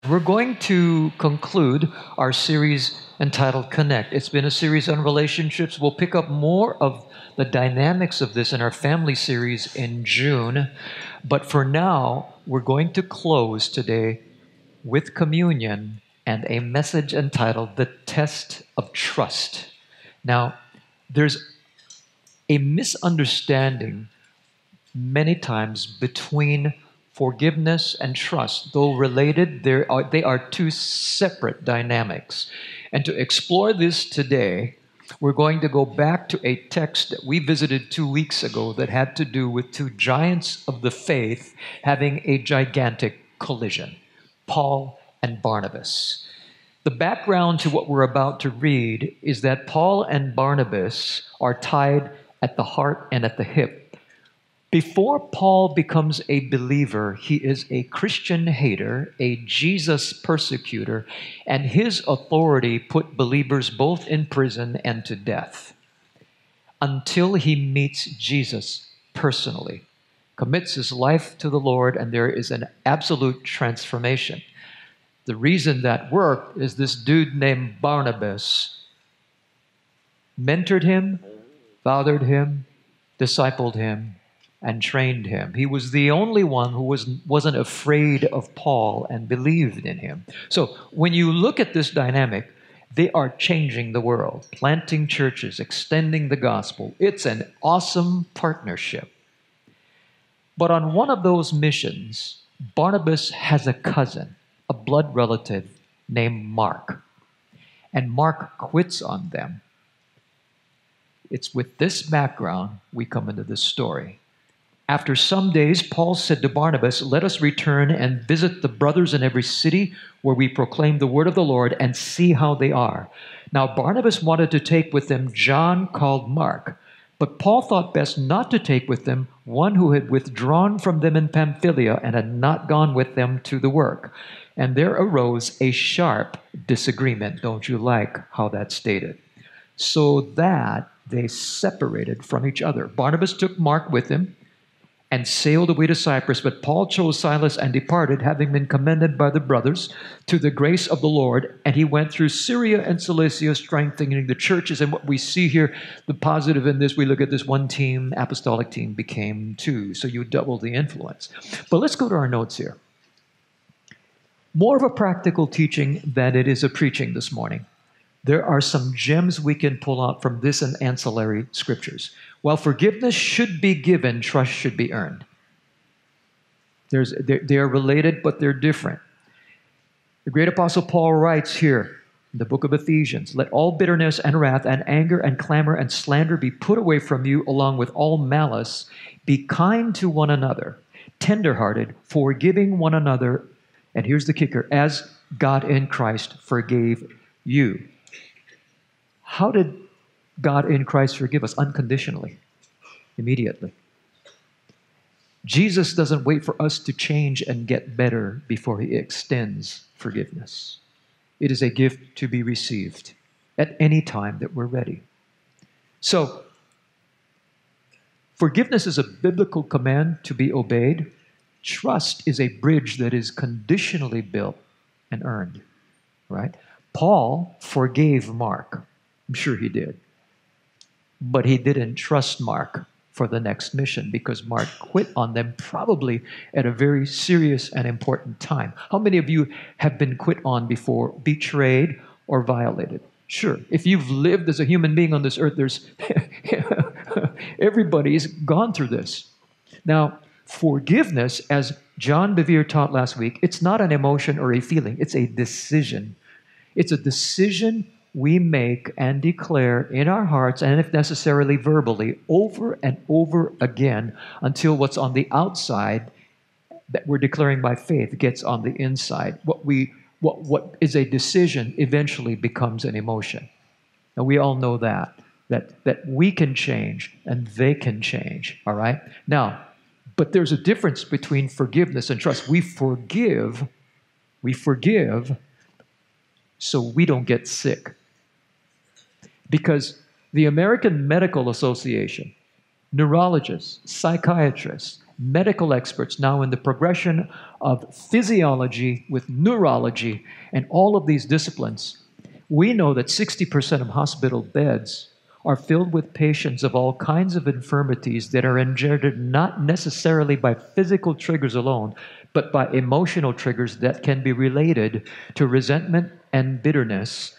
We're going to conclude our series entitled Connect. It's been a series on relationships. We'll pick up more of the dynamics of this in our family series in June. But for now, we're going to close today with communion and a message entitled The Test of Trust. Now, there's a misunderstanding many times between forgiveness and trust. Though related, they are two separate dynamics. And to explore this today, we're going to go back to a text that we visited 2 weeks ago that had to do with two giants of the faith having a gigantic collision, Paul and Barnabas. The background to what we're about to read is that Paul and Barnabas are tied at the heart and at the hip. Before Paul becomes a believer, he is a Christian hater, a Jesus persecutor, and his authority put believers both in prison and to death until he meets Jesus personally, commits his life to the Lord, and there is an absolute transformation. The reason that worked is this dude named Barnabas mentored him, fathered him, discipled him, and trained him. He was the only one who wasn't afraid of Paul and believed in him. So when you look at this dynamic, they are changing the world, planting churches, extending the gospel. It's an awesome partnership. But on one of those missions, Barnabas has a cousin, a blood relative named Mark. And Mark quits on them. It's with this background we come into this story. After some days, Paul said to Barnabas, "Let us return and visit the brothers in every city where we proclaim the word of the Lord and see how they are." Now Barnabas wanted to take with them John called Mark, but Paul thought best not to take with them one who had withdrawn from them in Pamphylia and had not gone with them to the work. And there arose a sharp disagreement. Don't you like how that's stated? So that they separated from each other. Barnabas took Mark with him and sailed away to Cyprus, but Paul chose Silas and departed, having been commended by the brothers to the grace of the Lord. And he went through Syria and Cilicia, strengthening the churches. And what we see here, the positive in this, we look at this one team, apostolic team, became two. So you double the influence. But let's go to our notes here. More of a practical teaching than it is a preaching this morning. There are some gems we can pull out from this and ancillary scriptures. While forgiveness should be given, trust should be earned. They are related, but they're different. The great apostle Paul writes here in the book of Ephesians, "Let all bitterness and wrath and anger and clamor and slander be put away from you, along with all malice. Be kind to one another, tenderhearted, forgiving one another." And here's the kicker, "as God in Christ forgave you." How did God in Christ forgive us? Unconditionally, immediately. Jesus doesn't wait for us to change and get better before he extends forgiveness. It is a gift to be received at any time that we're ready. So, forgiveness is a biblical command to be obeyed. Trust is a bridge that is conditionally built and earned, right? Paul forgave Mark. I'm sure he did. But he didn't trust Mark for the next mission because Mark quit on them probably at a very serious and important time. How many of you have been quit on before, betrayed, or violated? Sure. If you've lived as a human being on this earth, there's everybody's gone through this. Now, forgiveness, as John Bevere taught last week, it's not an emotion or a feeling. It's a decision. It's a decision we make and declare in our hearts, and if necessarily verbally, over and over again until what's on the outside that we're declaring by faith gets on the inside. What is a decision eventually becomes an emotion. And we all know that we can change and they can change, all right? Now, but there's a difference between forgiveness and trust. We forgive so we don't get sick. Because the American Medical Association neurologists, psychiatrists, medical experts now in the progression of physiology with neurology and all of these disciplines, we know that 60% of hospital beds are filled with patients of all kinds of infirmities that are engendered not necessarily by physical triggers alone, but by emotional triggers that can be related to resentment and bitterness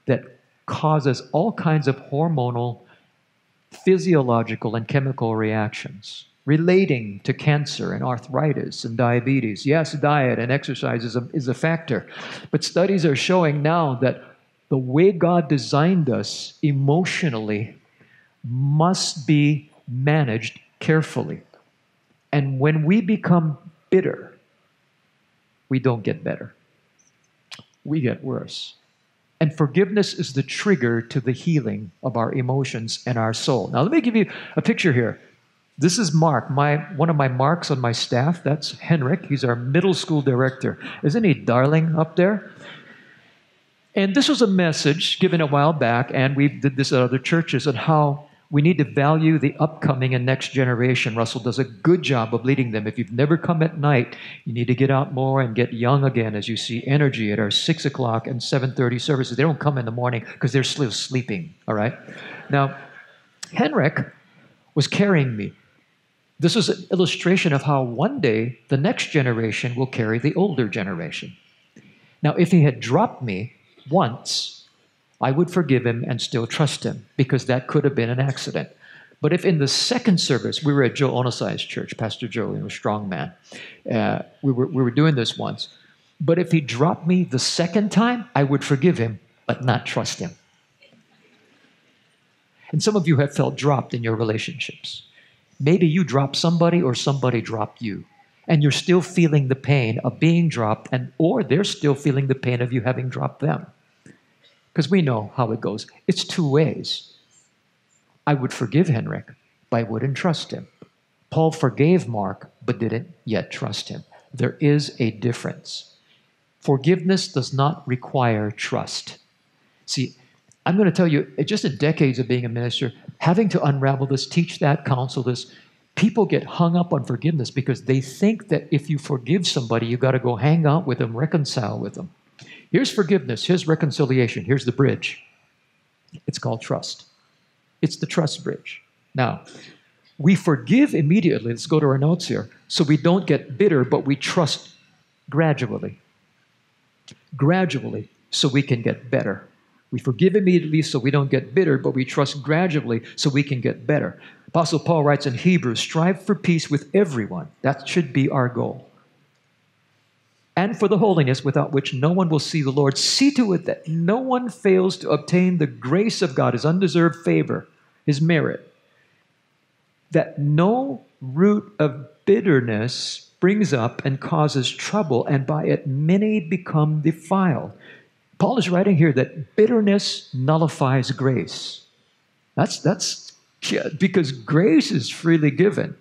that causes all kinds of hormonal, physiological, and chemical reactions relating to cancer and arthritis and diabetes. Yes, diet and exercise is a factor, but studies are showing now that the way God designed us emotionally must be managed carefully. And when we become bitter, we don't get better. We get worse. And forgiveness is the trigger to the healing of our emotions and our soul. Now, let me give you a picture here. This is Mark, one of my Marks on my staff. That's Henrik. He's our middle school director. Isn't he darling up there? And this was a message given a while back, and we did this at other churches, on how we need to value the upcoming and next generation. Russell does a good job of leading them. If you've never come at night, you need to get out more and get young again as you see energy at our 6 o'clock and 7:30 services. They don't come in the morning because they're still sleeping, all right? Now, Henrik was carrying me. This is an illustration of how one day the next generation will carry the older generation. Now, if he had dropped me once, I would forgive him and still trust him, because that could have been an accident. But if in the second service, we were at Joe Onosai's church, Pastor Joe, a strong man. We were doing this once. But if he dropped me the second time, I would forgive him, but not trust him. And some of you have felt dropped in your relationships. Maybe you dropped somebody or somebody dropped you, and you're still feeling the pain of being dropped, or they're still feeling the pain of you having dropped them. Because we know how it goes. It's two ways. I would forgive Henrik, but I wouldn't trust him. Paul forgave Mark, but didn't yet trust him. There is a difference. Forgiveness does not require trust. See, I'm going to tell you, just in decades of being a minister, having to unravel this, teach that, counsel this, people get hung up on forgiveness because they think that if you forgive somebody, you've got to go hang out with them, reconcile with them. Here's forgiveness, here's reconciliation, here's the bridge. It's called trust. It's the trust bridge. Now, we forgive immediately, let's go to our notes here, so we don't get bitter, but we trust gradually. Gradually, so we can get better. We forgive immediately so we don't get bitter, but we trust gradually so we can get better. Apostle Paul writes in Hebrews, strive for peace with everyone. That should be our goal. And for the holiness without which no one will see the Lord. See to it that no one fails to obtain the grace of God, his undeserved favor, his merit. That no root of bitterness springs up and causes trouble, and by it many become defiled. Paul is writing here that bitterness nullifies grace. That's because grace is freely given.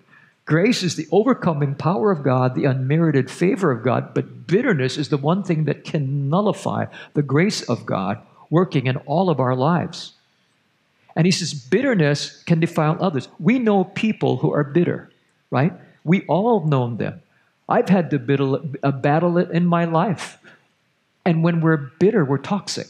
Grace is the overcoming power of God, the unmerited favor of God, but bitterness is the one thing that can nullify the grace of God working in all of our lives. And he says bitterness can defile others. We know people who are bitter, right? We all know them. I've had to battle it in my life. And when we're bitter, we're toxic.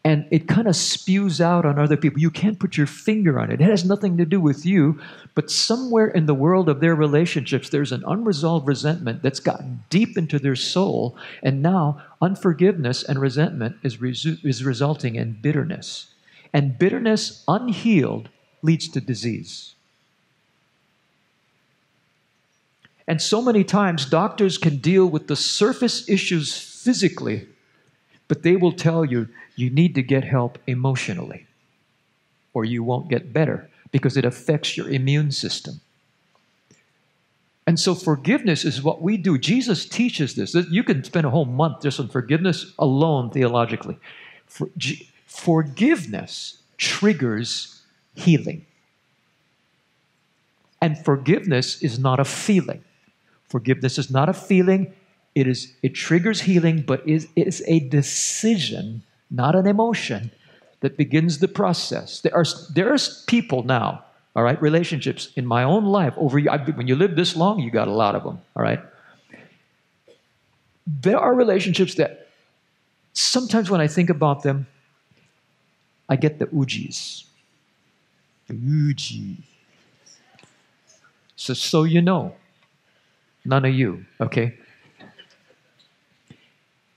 And it kind of spews out on other people. You can't put your finger on it. It has nothing to do with you. But somewhere in the world of their relationships, there's an unresolved resentment that's gotten deep into their soul. And now unforgiveness and resentment is resulting in bitterness. And bitterness, unhealed, leads to disease. And so many times, doctors can deal with the surface issues physically, but they will tell you, you need to get help emotionally, or you won't get better, because it affects your immune system. And so forgiveness is what we do. Jesus teaches this. You can spend a whole month just on forgiveness alone theologically. Forgiveness triggers healing. And forgiveness is not a feeling. Forgiveness is not a feeling. It triggers healing, but it is a decision, not an emotion, that begins the process. There are people now All right? Relationships in my own life. When you live this long, you got a lot of them. All right? There are relationships that sometimes when I think about them, I get the oogies. The oogie. So you know, none of you, okay?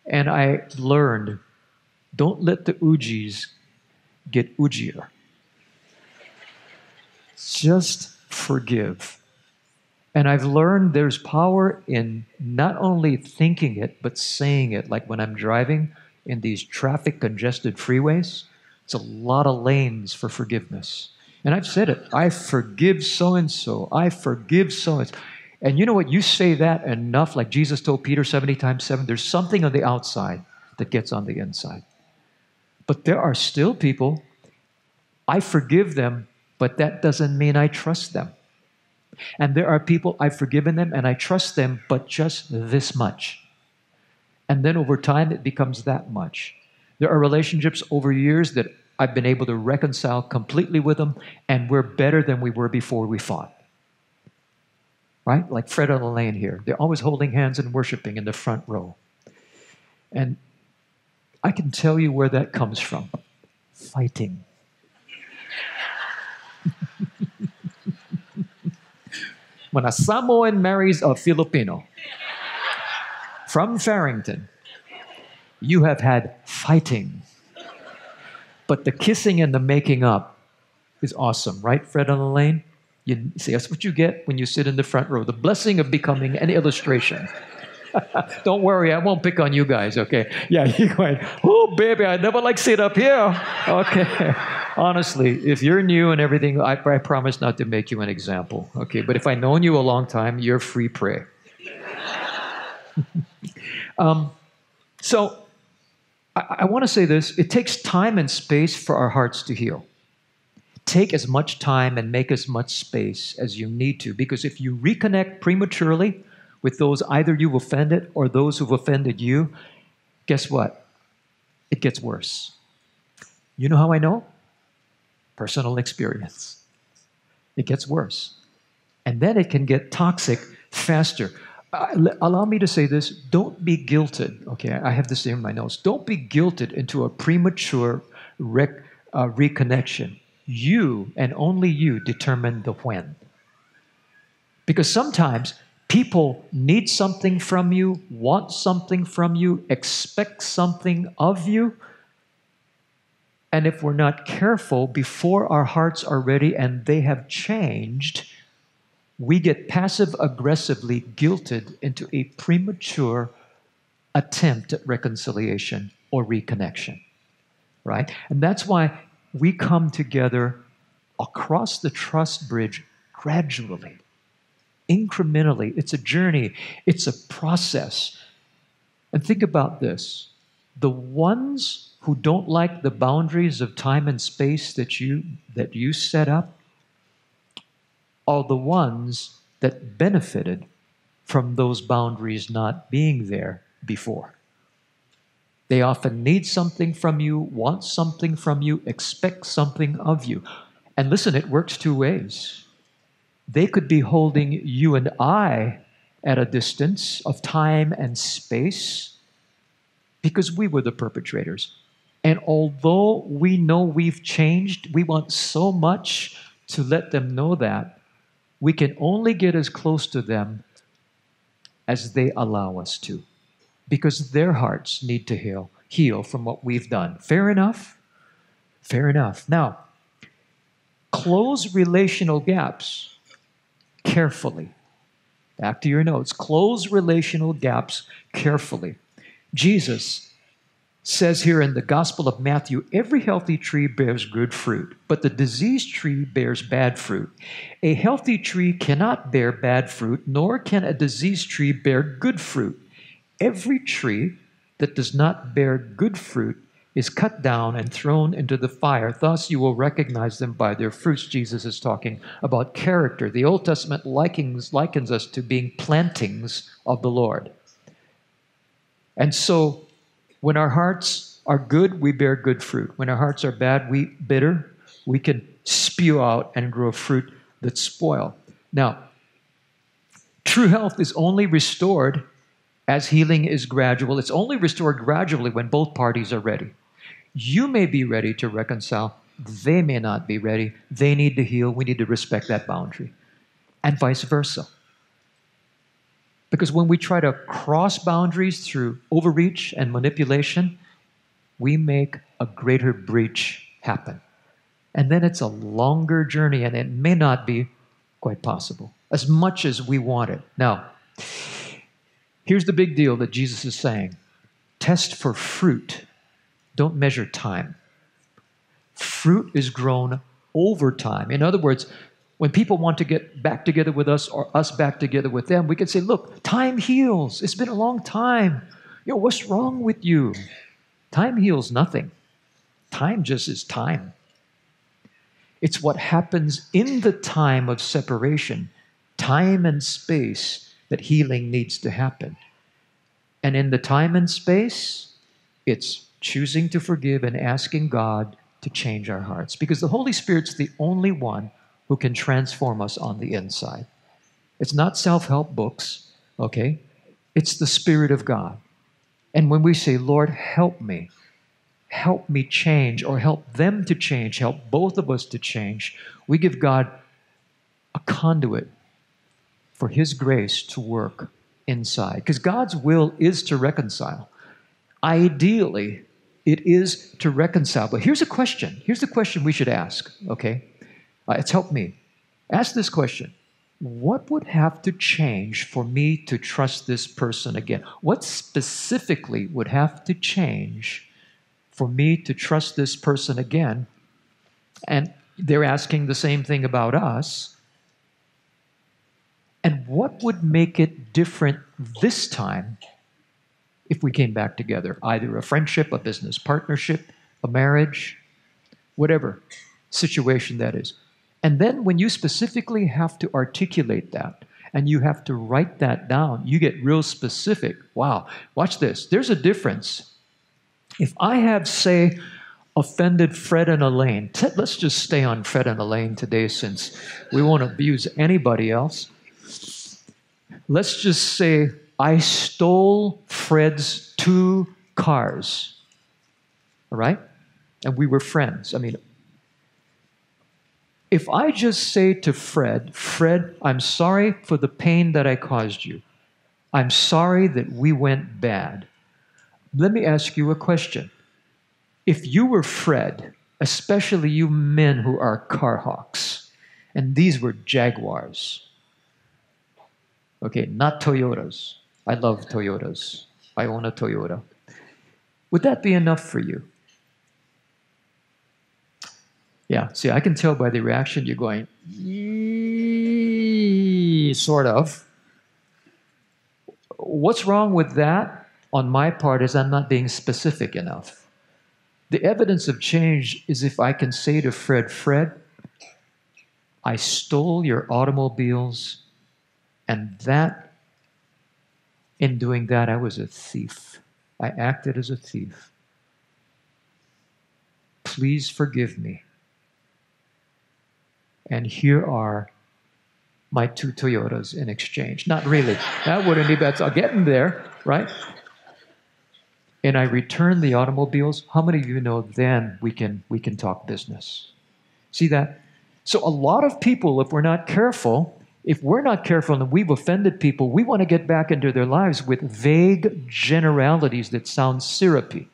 And I learned, don't let the oogies get oogier. Just forgive. And I've learned there's power in not only thinking it, but saying it. Like when I'm driving in these traffic congested freeways, it's a lot of lanes for forgiveness. And I've said it. I forgive so-and-so. I forgive so-and-so. And you know what? You say that enough, like Jesus told Peter 70 times 7, there's something on the outside that gets on the inside. But there are still people, I forgive them, but that doesn't mean I trust them. And there are people, I've forgiven them and I trust them, but just this much. And then over time, it becomes that much. There are relationships over years that I've been able to reconcile completely with them, and we're better than we were before we fought. Right? Like Fred and Elaine here. They're always holding hands and worshiping in the front row. And I can tell you where that comes from. Fighting. When a Samoan marries a Filipino from Farrington, you have had fighting. But the kissing and the making up is awesome, right, Fred and Elaine? You see, that's what you get when you sit in the front row. The blessing of becoming an illustration. Don't worry, I won't pick on you guys, okay? Yeah, you're going, oh, baby, I never like sit up here. Okay. Honestly, if you're new and everything, I promise not to make you an example, okay? But if I've known you a long time, you're free prey. So I want to say this. It takes time and space for our hearts to heal. Take as much time and make as much space as you need to, because if you reconnect prematurely with those either you've offended or those who've offended you, guess what? It gets worse. You know how I know? Personal experience. It gets worse. And then it can get toxic faster. Allow me to say this. Don't be guilted. Okay, I have this in my notes. Don't be guilted into a premature reconnection. You and only you determine the when. Because sometimes people need something from you, want something from you, expect something of you. And if we're not careful, before our hearts are ready and they have changed, we get passive-aggressively guilted into a premature attempt at reconciliation or reconnection, right? And that's why we come together across the trust bridge gradually, incrementally. It's a journey. It's a process. And think about this. The ones who don't like the boundaries of time and space that you set up are the ones that benefited from those boundaries not being there before. They often need something from you, want something from you, expect something of you. And listen, it works two ways. They could be holding you and I at a distance of time and space because we were the perpetrators. And although we know we've changed, we want so much to let them know that we can only get as close to them as they allow us to, because their hearts need to heal from what we've done. Fair enough? Fair enough. Now, close relational gaps carefully. Back to your notes. Close relational gaps carefully. Jesus says here in the Gospel of Matthew, every healthy tree bears good fruit, but the diseased tree bears bad fruit. A healthy tree cannot bear bad fruit, nor can a diseased tree bear good fruit. Every tree that does not bear good fruit is cut down and thrown into the fire. Thus you will recognize them by their fruits. Jesus is talking about character. The Old Testament likens us to being plantings of the Lord. And so when our hearts are good, we bear good fruit. When our hearts are bad, we can spew out and grow fruit that spoil. Now, true health is only restored as healing is gradual. It's only restored gradually when both parties are ready. You may be ready to reconcile. They may not be ready. They need to heal. We need to respect that boundary. And vice versa. Because when we try to cross boundaries through overreach and manipulation, we make a greater breach happen. And then it's a longer journey, and it may not be quite possible, as much as we want it. Now, here's the big deal that Jesus is saying. Test for fruit. Don't measure time. Fruit is grown over time. In other words, when people want to get back together with us or us back together with them, we can say, look, time heals. It's been a long time. What's wrong with you? Time heals nothing. Time just is time. It's what happens in the time of separation, time and space, that healing needs to happen. And in the time and space, it's choosing to forgive and asking God to change our hearts. Because the Holy Spirit's the only one who can transform us on the inside. It's not self-help books, okay? It's the Spirit of God. And when we say, Lord, help me change, or help them to change, help both of us to change, we give God a conduit for His grace to work inside. Because God's will is to reconcile. Ideally, it is to reconcile. But here's a question. Here's the question we should ask, okay? It's helped me. Ask this question. What would have to change for me to trust this person again? What specifically would have to change for me to trust this person again? And they're asking the same thing about us. And what would make it different this time if we came back together? Either a friendship, a business partnership, a marriage, whatever situation that is. And then when you specifically have to articulate that, and you have to write that down, you get real specific. Wow, watch this. There's a difference. If I have, say, offended Fred and Elaine, let's just stay on Fred and Elaine today since we won't abuse anybody else. Let's just say I stole Fred's 2 cars, all right? And we were friends. If I just say to Fred, I'm sorry for the pain that I caused you. I'm sorry that we went bad. Let me ask you a question. If you were Fred, especially you men who are car hawks, and these were Jaguars, okay, not Toyotas. I love Toyotas. I own a Toyota. Would that be enough for you? Yeah, see, I can tell by the reaction you're going, sort of. What's wrong with that on my part is I'm not being specific enough. The evidence of change is if I can say to Fred, I stole your automobiles, and that, in doing that, I was a thief. I acted as a thief. Please forgive me. And here are my 2 Toyotas in exchange. Not really. That wouldn't be bad. So I'll get in there, right? And I return the automobiles. How many of you know then we can talk business? See that? So a lot of people, if we're not careful and we've offended people, we want to get back into their lives with vague generalities that sound syrupy.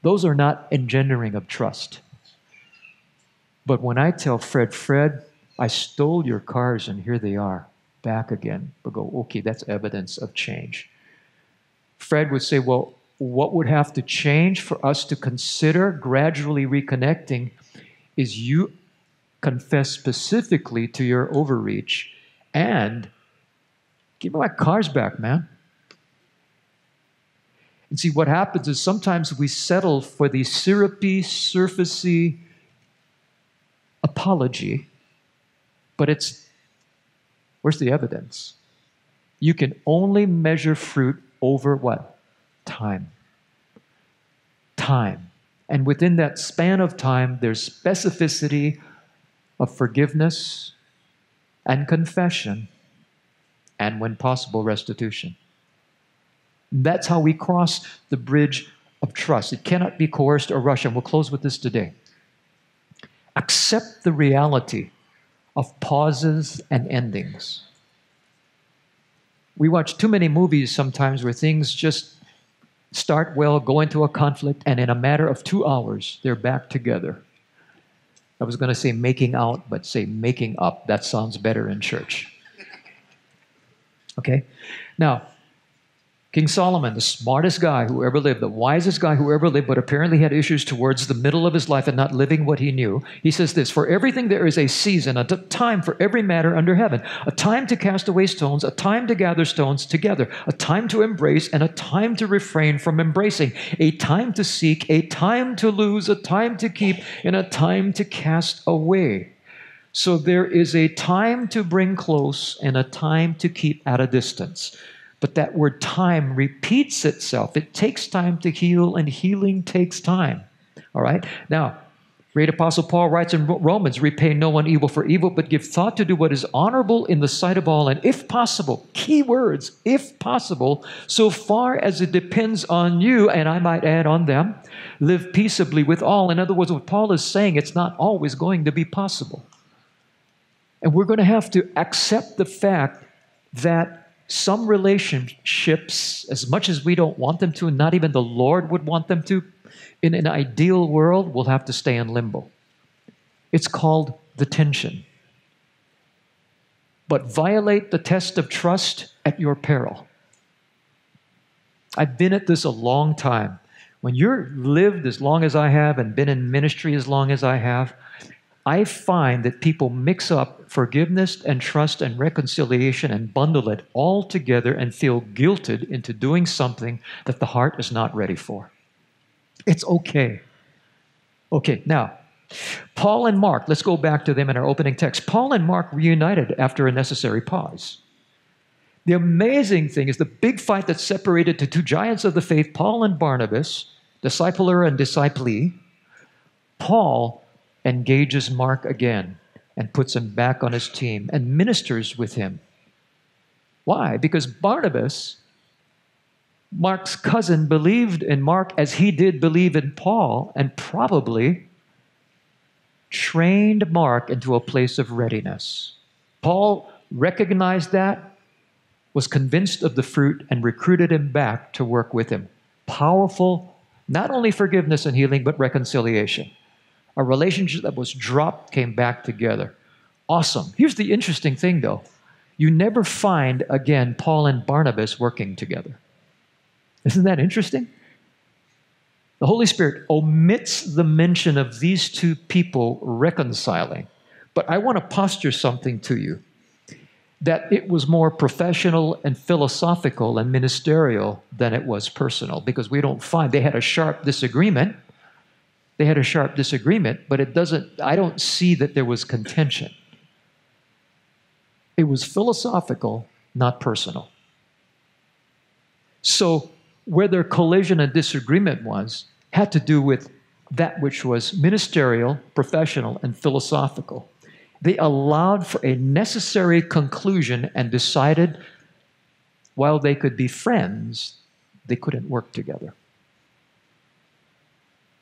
Those are not engendering of trust. But when I tell Fred, I stole your cars and here they are, back again, we'll go, okay, that's evidence of change. Fred would say, well, what would have to change for us to consider gradually reconnecting is you confess specifically to your overreach and give me my cars back, man. And see, what happens is sometimes we settle for the syrupy, surfacey apology, but where's the evidence? You can only measure fruit over what? Time. Time. And within that span of time, there's specificity of forgiveness and confession, and when possible, restitution. That's how we cross the bridge of trust. It cannot be coerced or rushed, and we'll close with this today. Accept the reality of pauses and endings. We watch too many movies sometimes where things just start well, go into a conflict, and in a matter of 2 hours, they're back together. I was going to say making out, but say making up. That sounds better in church. Okay? Now, King Solomon, the smartest guy who ever lived, the wisest guy who ever lived, but apparently had issues towards the middle of his life and not living what he knew. He says this, "For everything there is a season, a time for every matter under heaven, a time to cast away stones, a time to gather stones together, a time to embrace, and a time to refrain from embracing, a time to seek, a time to lose, a time to keep, and a time to cast away." So there is a time to bring close and a time to keep at a distance. But that word time repeats itself. It takes time to heal, and healing takes time. All right? Now, great Apostle Paul writes in Romans, "Repay no one evil for evil, but give thought to do what is honorable in the sight of all, and if possible," key words, if possible, "so far as it depends on you," and I might add on them, "live peaceably with all." In other words, what Paul is saying, it's not always going to be possible. And we're going to have to accept the fact that some relationships, as much as we don't want them to, and not even the Lord would want them to, in an ideal world, will have to stay in limbo. It's called the tension. But violate the test of trust at your peril. I've been at this a long time. When you're lived as long as I have and been in ministry as long as I have, I find that people mix up forgiveness and trust and reconciliation and bundle it all together and feel guilted into doing something that the heart is not ready for. It's okay. Okay, now, Paul and Mark, let's go back to them in our opening text. Paul and Mark reunited after a necessary pause. The amazing thing is the big fight that separated the two giants of the faith, Paul and Barnabas, discipler and disciplee. Paul engages Mark again and puts him back on his team and ministers with him. Why? Because Barnabas, Mark's cousin, believed in Mark as he did believe in Paul, and probably trained Mark into a place of readiness. Paul recognized that, was convinced of the fruit, and recruited him back to work with him. Powerful, not only forgiveness and healing, but reconciliation. A relationship that was dropped came back together. Awesome. Here's the interesting thing, though. You never find, again, Paul and Barnabas working together. Isn't that interesting? The Holy Spirit omits the mention of these two people reconciling. But I want to posture something to you, that it was more professional and philosophical and ministerial than it was personal, because we don't find, they had a sharp disagreement. They had a sharp disagreement, but I don't see that there was contention. It was philosophical, not personal. So where their collision and disagreement had to do with that which was ministerial, professional, and philosophical. They allowed for a necessary conclusion and decided while they could be friends, they couldn't work together.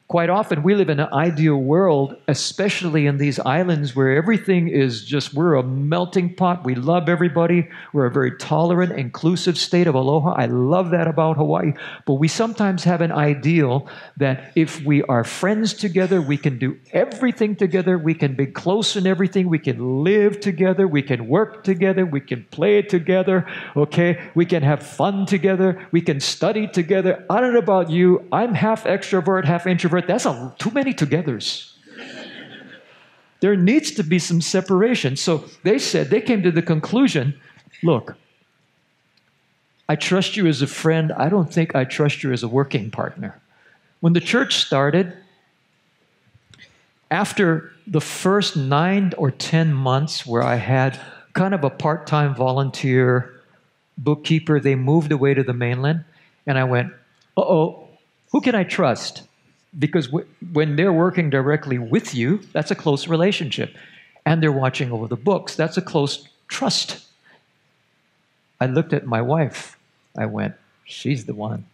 Quite often, we live in an ideal world, especially in these islands where everything is just, we're a melting pot. We love everybody. We're a very tolerant, inclusive state of aloha. I love that about Hawaii. But we sometimes have an ideal that if we are friends together, we can do everything together. We can be close in everything. We can live together. We can work together. We can play together. Okay? We can have fun together. We can study together. I don't know about you. I'm half extrovert, half introvert. That's too many togethers. There needs to be some separation. So they came to the conclusion, look, I trust you as a friend. I don't think I trust you as a working partner. When the church started, after the first 9 or 10 months where I had kind of a part-time volunteer bookkeeper, they moved away to the mainland, and I went, uh-oh, who can I trust? Because when they're working directly with you, that's a close relationship. And they're watching over the books, that's a close trust. I looked at my wife. I went, she's the one.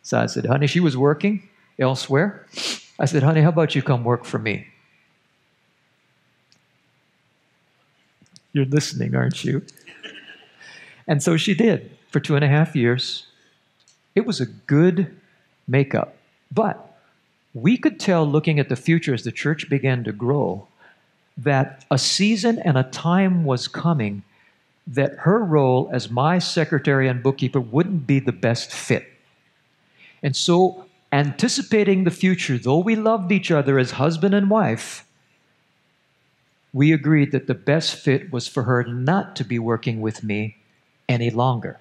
So I said, honey, she was working elsewhere. I said, honey, how about you come work for me? You're listening, aren't you? And so she did for 2.5 years. It was a good makeup. But we could tell, looking at the future as the church began to grow, that a season and a time was coming that her role as my secretary and bookkeeper wouldn't be the best fit. And so, anticipating the future, though we loved each other as husband and wife, we agreed that the best fit was for her not to be working with me any longer.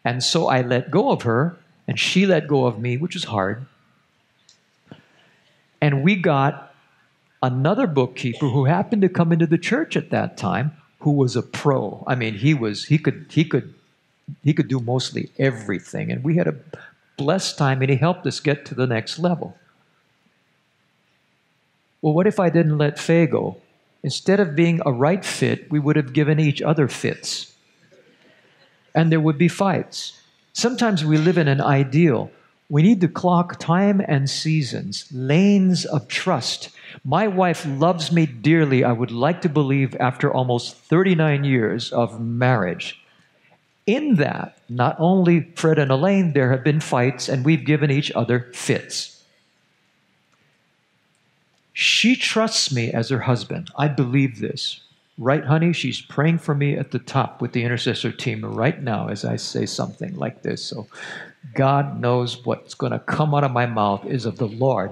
And so I let go of her, and she let go of me, which was hard. And we got another bookkeeper who happened to come into the church at that time, who was a pro. I mean, he could do mostly everything. And we had a blessed time, and he helped us get to the next level. Well, what if I didn't let Faye go? Instead of being a right fit, we would have given each other fits. And there would be fights. Sometimes we live in an ideal. We need to clock time and seasons, lanes of trust. My wife loves me dearly, I would like to believe, after almost 39 years of marriage. In that, not only Fred and Elaine, there have been fights, and we've given each other fits. She trusts me as her husband. I believe this. Right, honey? She's praying for me at the top with the intercessor team right now as I say something like this. So God knows what's going to come out of my mouth is of the Lord.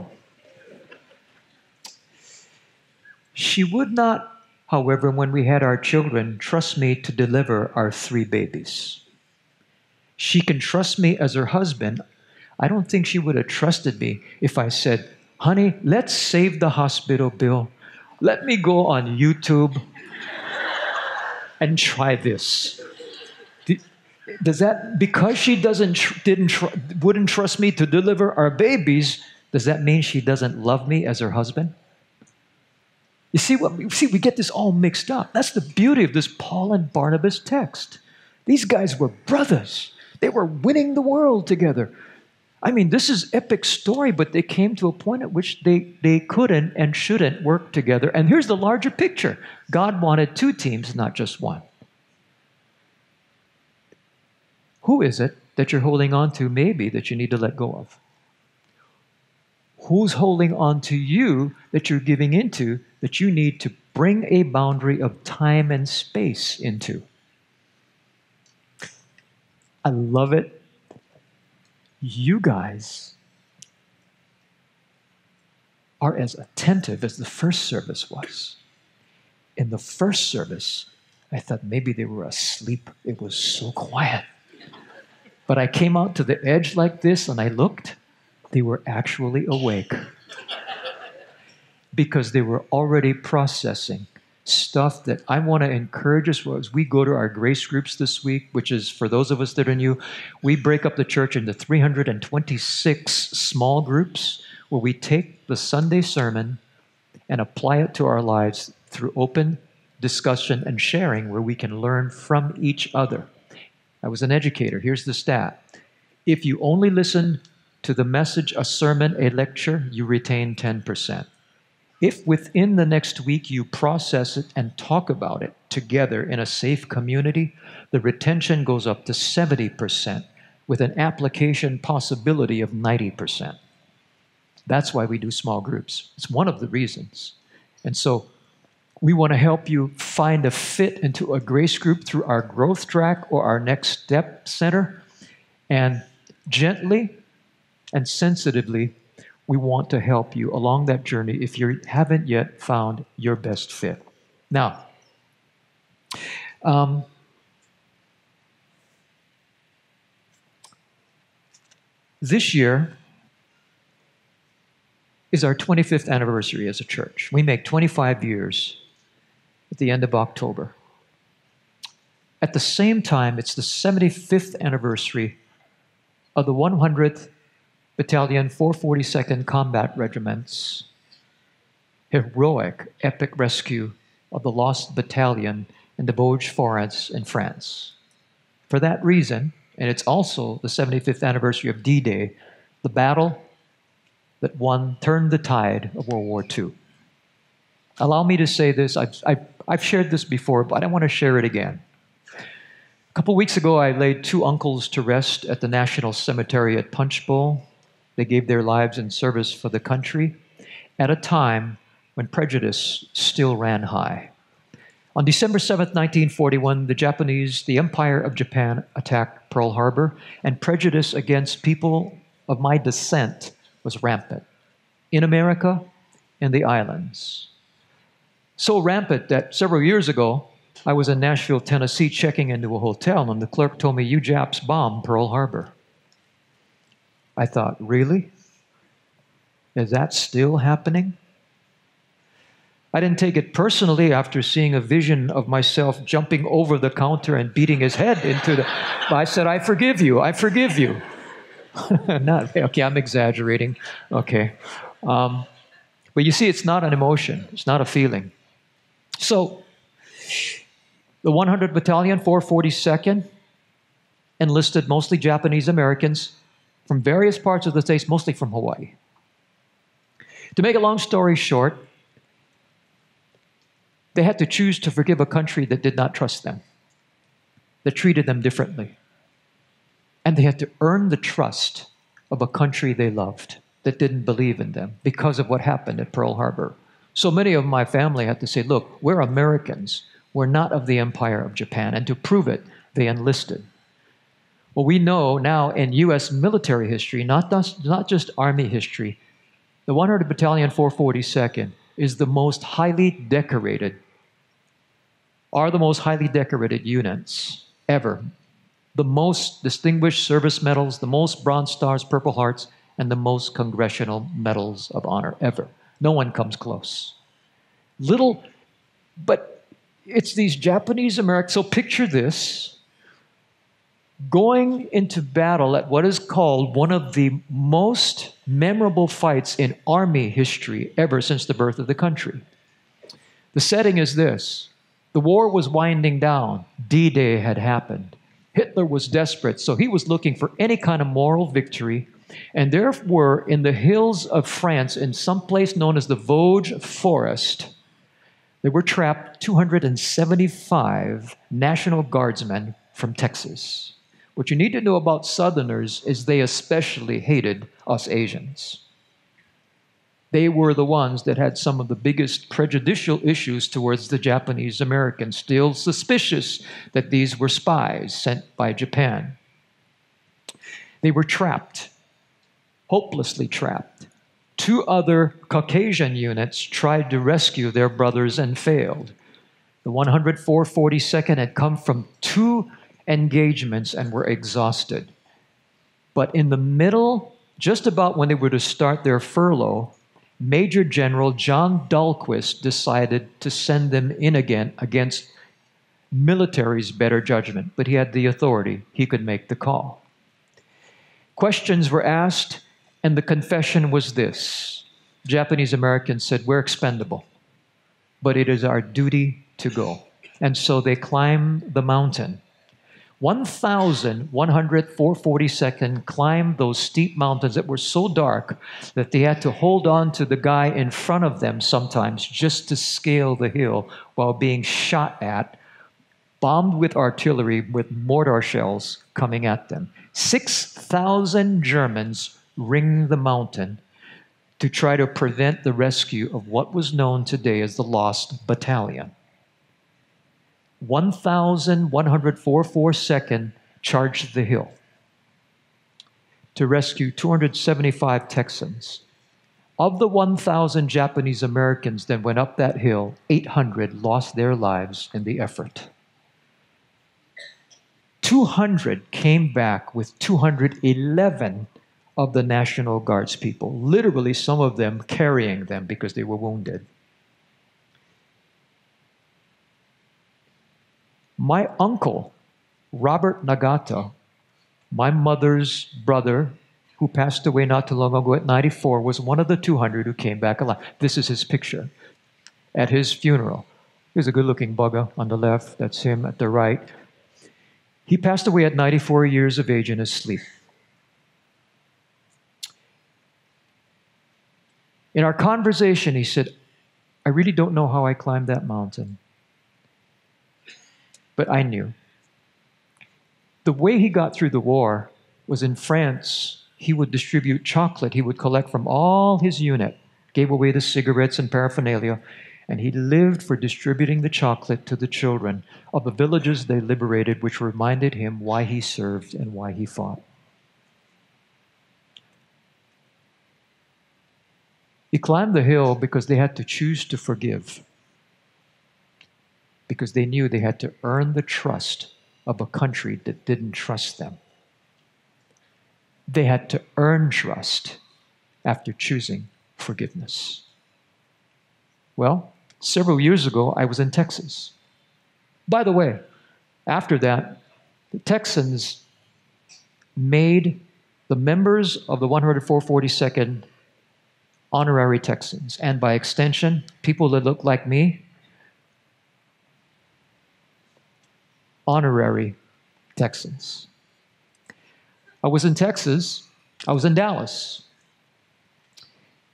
She would not, however, when we had our children, trust me to deliver our 3 babies. She can trust me as her husband. I don't think she would have trusted me if I said, honey, let's save the hospital bill. Let me go on YouTube and try this. Does that, because she wouldn't trust me to deliver our babies, does that mean she doesn't love me as her husband? You see, we get this all mixed up. That's the beauty of this Paul and Barnabas text. These guys were brothers. They were winning the world together. I mean, this is epic story, but they came to a point at which they couldn't and shouldn't work together. And here's the larger picture. God wanted 2 teams, not just one. Who is it that you're holding on to, maybe, that you need to let go of? Who's holding on to you that you're giving into that you need to bring a boundary of time and space into? I love it. You guys are as attentive as the first service was. In the first service, I thought maybe they were asleep. It was so quiet. But I came out to the edge like this and I looked. They were actually awake. Because they were already processing stuff that I want to encourage us as we go to our grace groups this week, which is, for those of us that are new, we break up the church into 326 small groups where we take the Sunday sermon and apply it to our lives through open discussion and sharing where we can learn from each other. I was an educator. Here's the stat. If you only listen to the message, a sermon, a lecture, you retain 10%. If within the next week you process it and talk about it together in a safe community, the retention goes up to 70% with an application possibility of 90%. That's why we do small groups. It's one of the reasons. And so we want to help you find a fit into a grace group through our growth track or our next step center. And gently and sensitively, we want to help you along that journey if you haven't yet found your best fit. Now, this year is our 25th anniversary as a church. We make 25 years at the end of October. At the same time, it's the 75th anniversary of the 100th Battalion 442nd Combat Regiment's heroic, epic rescue of the lost battalion in the Vosges Forest in France. For that reason, and it's also the 75th anniversary of D-Day, the battle that turned the tide of World War II. Allow me to say this. I've shared this before, but I want to share it again. A couple weeks ago, I laid two uncles to rest at the National Cemetery at Punchbowl. They gave their lives in service for the country at a time when prejudice still ran high. On December 7th, 1941, the Empire of Japan attacked Pearl Harbor, and prejudice against people of my descent was rampant in America and the islands. So rampant that several years ago, I was in Nashville, Tennessee, checking into a hotel, and the clerk told me, "You Japs bombed Pearl Harbor." I thought, really? Is that still happening? I didn't take it personally after seeing a vision of myself jumping over the counter and beating his head into the... I said, I forgive you. Okay, I'm exaggerating. Okay. But you see, it's not an emotion. It's not a feeling. So, the 100 Battalion, 442nd, enlisted mostly Japanese Americans from various parts of the States, mostly from Hawaii. To make a long story short, they had to choose to forgive a country that did not trust them, that treated them differently. And they had to earn the trust of a country they loved that didn't believe in them because of what happened at Pearl Harbor. So many of my family had to say, look, we're Americans. We're not of the Empire of Japan. And to prove it, they enlisted. Well, we know now in U.S. military history, not just Army history, the 100 Battalion 442nd is the most highly decorated units ever. The most distinguished service medals, the most Bronze Stars, Purple Hearts, and the most Congressional Medals of Honor ever. No one comes close. But it's these Japanese Americans. So picture this, going into battle at what is called one of the most memorable fights in Army history ever since the birth of the country. The setting is this. The war was winding down. D-Day had happened. Hitler was desperate, so he was looking for any kind of moral victory. And there were, in the hills of France, in some place known as the Vosges Forest, there were trapped 275 National Guardsmen from Texas. What you need to know about Southerners is they especially hated us Asians. They were the ones that had some of the biggest prejudicial issues towards the Japanese Americans, still suspicious that these were spies sent by Japan. They were trapped, hopelessly trapped. Two other Caucasian units tried to rescue their brothers and failed. The 104-42nd had come from two engagements and were exhausted. But in the middle, just about when they were to start their furlough, Major General John Dahlquist decided to send them in again against military's better judgment, but he had the authority. He could make the call. Questions were asked, and the confession was this. Japanese Americans said, we're expendable, but it is our duty to go. And so they climbed the mountain. 1,142nd climbed those steep mountains that were so dark that they had to hold on to the guy in front of them sometimes just to scale the hill while being shot at, bombed with artillery with mortar shells coming at them. 6,000 Germans ringed the mountain to try to prevent the rescue of what was known today as the Lost Battalion. 1,142nd charged the hill to rescue 275 Texans. Of the 1,000 Japanese Americans that went up that hill, 800 lost their lives in the effort. 200 came back with 211 of the National Guard's people, literally some of them carrying them because they were wounded. My uncle, Robert Nagata, my mother's brother, who passed away not too long ago at 94, was one of the 200 who came back alive. This is his picture at his funeral. There's a good-looking bugger on the left. That's him at the right. He passed away at 94 years of age in his sleep. In our conversation, he said, I really don't know how I climbed that mountain, but I knew. The way he got through the war was in France. He would distribute chocolate. He would collect from all his unit, gave away the cigarettes and paraphernalia, and he lived for distributing the chocolate to the children of the villages they liberated, which reminded him why he served and why he fought. He climbed the hill because they had to choose to forgive, because they knew they had to earn the trust of a country that didn't trust them. They had to earn trust after choosing forgiveness. Well, several years ago, I was in Texas. By the way, after that, the Texans made the members of the 142nd honorary Texans, and by extension, people that look like me, honorary Texans. I was in Texas, I was in Dallas,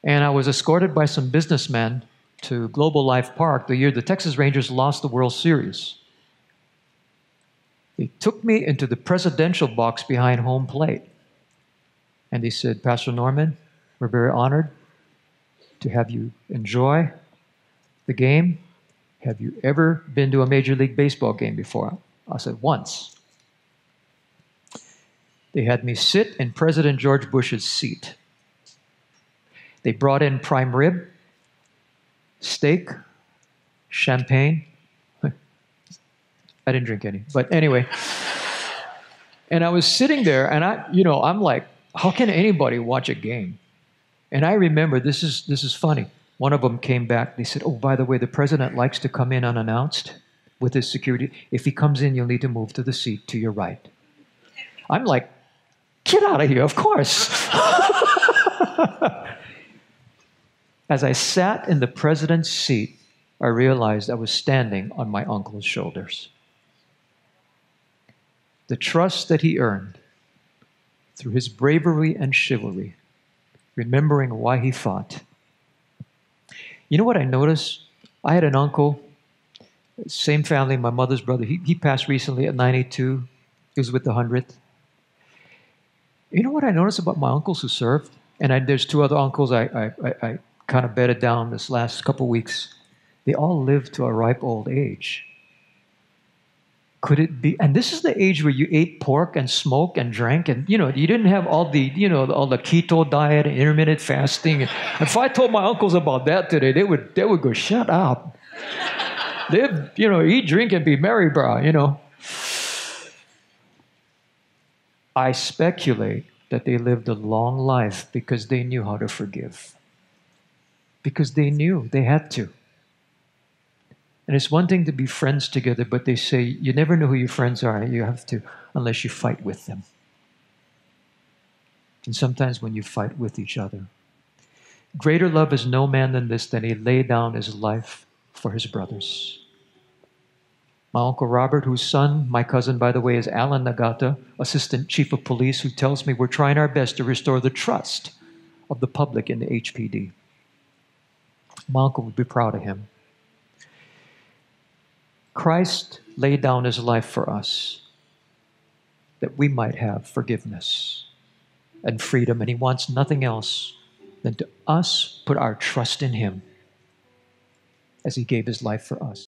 and I was escorted by some businessmen to Global Life Park the year the Texas Rangers lost the World Series. They took me into the presidential box behind home plate, and they said, Pastor Norman, we're very honored to have you enjoy the game. Have you ever been to a Major League Baseball game before? I said, once. They had me sit in President George Bush's seat. They brought in prime rib, steak, champagne. I didn't drink any, but anyway. And I was sitting there, and I'm like, how can anybody watch a game? And I remember, this is funny. One of them came back. They said, oh, by the way, the president likes to come in unannounced with his security. If he comes in, you'll need to move to the seat to your right. I'm like, get out of here, of course. As I sat in the president's seat, I realized I was standing on my uncle's shoulders. The trust that he earned through his bravery and chivalry, remembering why he fought. You know what I noticed? I had an uncle, same family, my mother's brother. He passed recently at 92. He was with the 100th. You know what I noticed about my uncles who served? And there's two other uncles I kind of bedded down this last couple weeks. They all lived to a ripe old age. Could it be? And this is the age where you ate pork and smoked and drank, and you didn't have all the keto diet and intermittent fasting. And if I told my uncles about that today, they would go, shut up. Live, eat, drink, and be merry, brah. I speculate that they lived a long life because they knew how to forgive. Because they knew they had to. And it's one thing to be friends together, but they say you never know who your friends are. You have to, unless you fight with them. And sometimes when you fight with each other. Greater love is no man than this, than he laid down his life for his brothers. My Uncle Robert, whose son, my cousin, by the way, is Alan Nagata, Assistant Chief of Police, who tells me we're trying our best to restore the trust of the public in the HPD. My uncle would be proud of him. Christ laid down his life for us that we might have forgiveness and freedom, and he wants nothing else than to us put our trust in him as he gave his life for us.